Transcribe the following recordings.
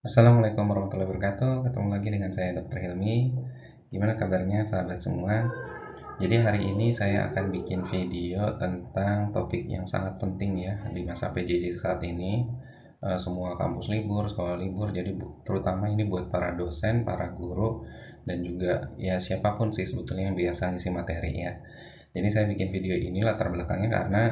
Assalamualaikum warahmatullahi wabarakatuh. Ketemu lagi dengan saya Dr. Hilmi. Gimana kabarnya sahabat semua? Jadi hari ini saya akan bikin video tentang topik yang sangat penting ya di masa PJJ saat ini. Semua kampus libur, sekolah libur, jadi terutama ini buat para dosen, para guru, dan juga ya siapapun sih sebetulnya yang biasa ngisi materi ya. Jadi saya bikin video ini latar belakangnya karena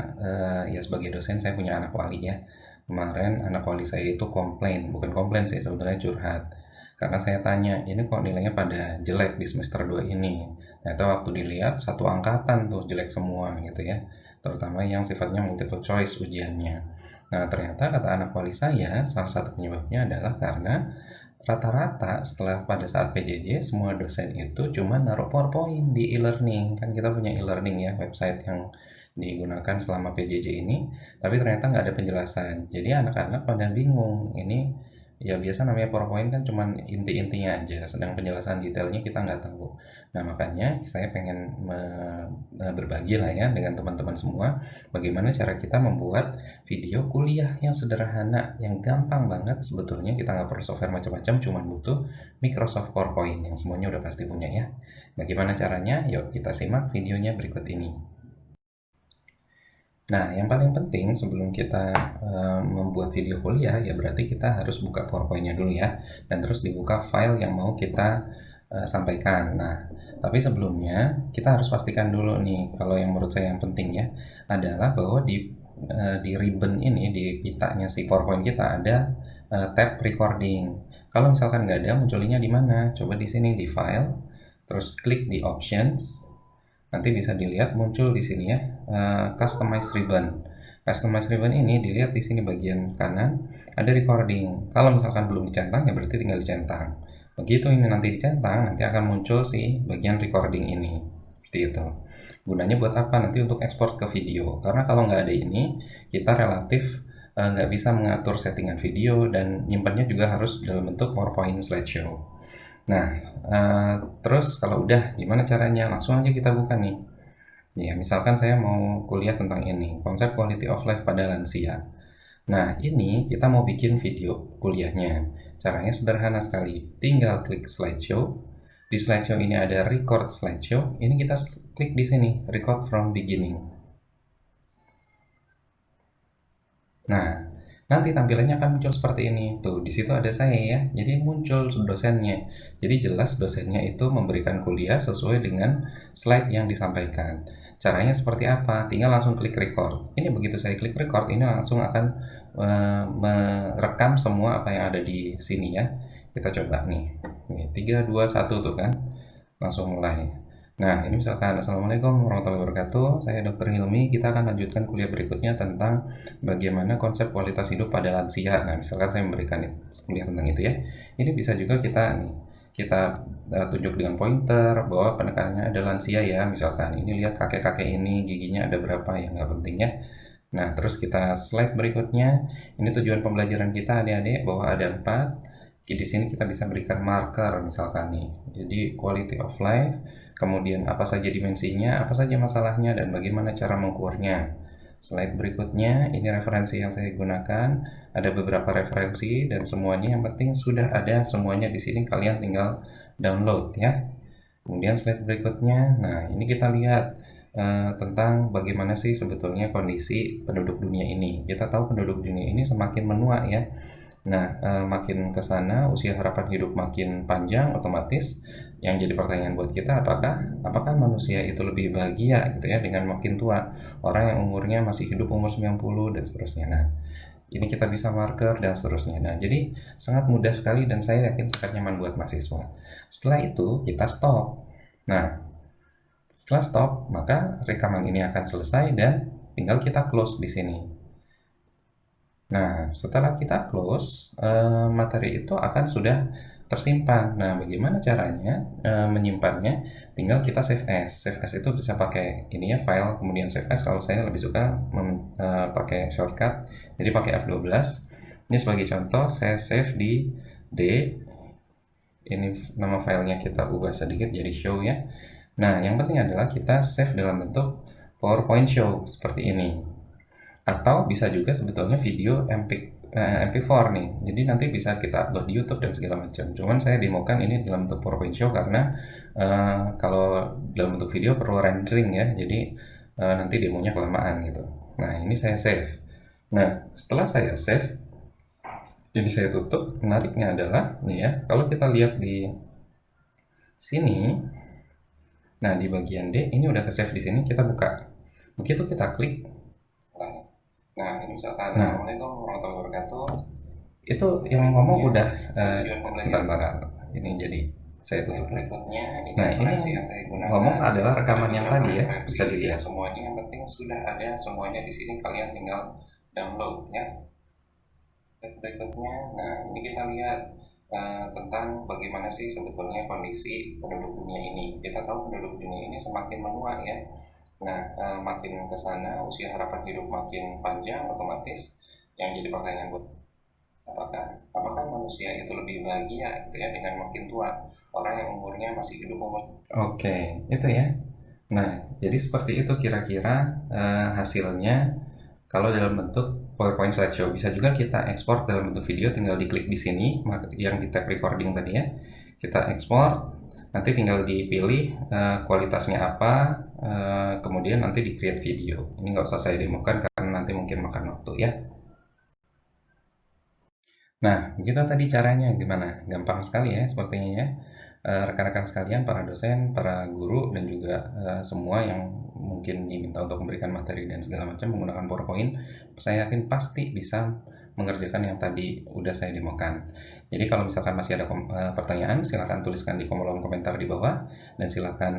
ya sebagai dosen saya punya anak wali ya. Kemarin anak wali saya itu komplain, bukan komplain sih sebetulnya curhat. Karena saya tanya, ini kok nilainya pada jelek di semester 2 ini. Ternyata waktu dilihat satu angkatan tuh jelek semua gitu ya. Terutama yang sifatnya multiple choice ujiannya. Nah, ternyata kata anak wali saya, salah satu penyebabnya adalah karena rata-rata setelah pada saat PJJ semua dosen itu cuma naruh PowerPoint di e-learning. Kan kita punya e-learning ya, website yang digunakan selama PJJ ini, tapi ternyata nggak ada penjelasan. Jadi anak-anak pada bingung. Ini ya biasa namanya PowerPoint kan cuma inti-intinya aja, sedang penjelasan detailnya kita nggak tahu. Nah makanya saya pengen berbagi lah ya dengan teman-teman semua, bagaimana cara kita membuat video kuliah yang sederhana, yang gampang banget sebetulnya. Kita nggak perlu software macam-macam, cuma butuh Microsoft PowerPoint yang semuanya udah pasti punya ya. Nah gimana caranya? Yuk kita simak videonya berikut ini. Nah, yang paling penting sebelum kita membuat video kuliah, ya berarti kita harus buka PowerPoint-nya dulu ya, dan terus dibuka file yang mau kita sampaikan. Nah, tapi sebelumnya kita harus pastikan dulu nih, kalau yang menurut saya yang penting ya, adalah bahwa di ribbon ini, di pitanya si PowerPoint kita ada tab recording. Kalau misalkan nggak ada, munculnya di mana? Coba di sini di file, terus klik di options. Nanti bisa dilihat muncul di sini ya, customize ribbon. Customize ribbon ini dilihat di sini bagian kanan ada recording. Kalau misalkan belum dicentang ya berarti tinggal dicentang. Begitu ini nanti dicentang, nanti akan muncul sih bagian recording ini. Seperti itu. Gunanya buat apa? Nanti untuk ekspor ke video. Karena kalau nggak ada ini, kita relatif nggak bisa mengatur settingan video dan nyimpannya juga harus dalam bentuk PowerPoint slideshow. Nah, terus kalau udah gimana caranya? Langsung aja kita buka nih. Ya, misalkan saya mau kuliah tentang ini, konsep quality of life pada lansia. Nah, ini kita mau bikin video kuliahnya. Caranya sederhana sekali. Tinggal klik slideshow. Di slideshow ini ada record slideshow. Ini kita klik di sini, record from beginning. Nah, nanti tampilannya akan muncul seperti ini. Tuh, di situ ada saya ya. Jadi muncul dosennya. Jadi jelas dosennya itu memberikan kuliah sesuai dengan slide yang disampaikan. Caranya seperti apa? Tinggal langsung klik record. Ini begitu saya klik record, ini langsung akan merekam semua apa yang ada di sini ya. Kita coba nih. Nih, 3, 2, 1 tuh kan. Langsung mulai. Nah, ini misalkan Assalamualaikum warahmatullahi wabarakatuh. Saya Dr. Hilmi. Kita akan lanjutkan kuliah berikutnya tentang bagaimana konsep kualitas hidup pada lansia. Nah, misalkan saya memberikan kuliah tentang itu ya. Ini bisa juga kita tunjuk dengan pointer bahwa penekanannya ada lansia ya. Misalkan ini lihat kakek-kakek ini giginya ada berapa ya, nggak penting ya. Nah, terus kita slide berikutnya. Ini tujuan pembelajaran kita adik-adik bahwa ada 4. Di sini kita bisa berikan marker misalkan nih. Jadi quality of life, kemudian apa saja dimensinya, apa saja masalahnya, dan bagaimana cara mengukurnya. Slide berikutnya, ini referensi yang saya gunakan. Ada beberapa referensi dan semuanya yang penting sudah ada semuanya di sini. Kalian tinggal download ya. Kemudian slide berikutnya, nah ini kita lihat tentang bagaimana sih sebetulnya kondisi penduduk dunia ini. Kita tahu penduduk dunia ini semakin menua ya. Nah, makin ke sana usia harapan hidup makin panjang, otomatis yang jadi pertanyaan buat kita apakah manusia itu lebih bahagia gitu ya dengan makin tua? Orang yang umurnya masih hidup umur 90 dan seterusnya. Nah, ini kita bisa marker dan seterusnya. Nah, jadi sangat mudah sekali dan saya yakin sangat nyaman buat mahasiswa. Setelah itu kita stop. Nah, setelah stop, maka rekaman ini akan selesai dan tinggal kita close di sini. Nah, setelah kita close, materi itu akan sudah tersimpan. Nah, bagaimana caranya menyimpannya? Tinggal kita save as. Save as itu bisa pakai ini ya, file, kemudian save as. Kalau saya lebih suka pakai shortcut, jadi pakai F12. Ini sebagai contoh, saya save di D. Ini nama filenya kita ubah sedikit jadi show ya. Nah, yang penting adalah kita save dalam bentuk PowerPoint show seperti ini. Atau bisa juga sebetulnya video MP4 nih, jadi nanti bisa kita upload di YouTube dan segala macam. Cuman saya demokan ini dalam bentuk PowerPoint show karena kalau dalam bentuk video perlu rendering ya, jadi nanti demonya kelamaan gitu. Nah, ini saya save. Nah, setelah saya save, jadi saya tutup. Menariknya adalah nih ya, kalau kita lihat di sini, nah di bagian D ini udah ke save di sini, kita buka. Begitu kita klik, nah ini misalkan Assalamualaikum warahmatullahi wabarakatuh. Itu yang ngomong udah bentar, ini jadi saya tutup. Nah, ini yang ngomong adalah rekaman yang tadi ya, bisa dilihat. Semuanya yang penting sudah ada semuanya di sini, kalian tinggal download ya. Berikutnya, nah ini kita lihat tentang bagaimana sih sebetulnya kondisi penduduk dunia ini. Kita tahu penduduk dunia ini semakin menua ya. Nah, makin ke sana usia harapan hidup makin panjang, otomatis yang jadi pertanyaan buat apakah manusia itu lebih bahagia gitu ya dengan makin tua, orang yang umurnya masih hidup umur. Oke, itu ya. Nah, jadi seperti itu kira-kira hasilnya kalau dalam bentuk PowerPoint slideshow. Bisa juga kita ekspor dalam bentuk video, tinggal diklik di sini yang di tab recording tadi ya. Kita ekspor, nanti tinggal dipilih kualitasnya apa, kemudian nanti di create video. Ini nggak usah saya demokan karena nanti mungkin makan waktu ya. Nah, begitu tadi caranya gimana? Gampang sekali ya sepertinya ya. Rekan-rekan sekalian, para dosen, para guru, dan juga semua yang mungkin diminta untuk memberikan materi dan segala macam menggunakan PowerPoint, saya yakin pasti bisa mengerjakan yang tadi udah saya demokan. Jadi kalau misalkan masih ada pertanyaan, silahkan tuliskan di kolom komentar di bawah, dan silahkan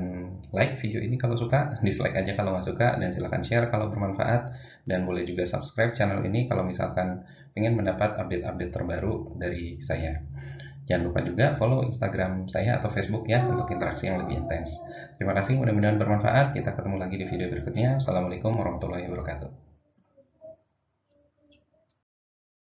like video ini kalau suka, dislike aja kalau nggak suka, dan silahkan share kalau bermanfaat, dan boleh juga subscribe channel ini kalau misalkan ingin mendapat update-update terbaru dari saya. Jangan lupa juga follow Instagram saya atau Facebook ya untuk interaksi yang lebih intens. Terima kasih, mudah-mudahan bermanfaat. Kita ketemu lagi di video berikutnya. Assalamualaikum warahmatullahi wabarakatuh.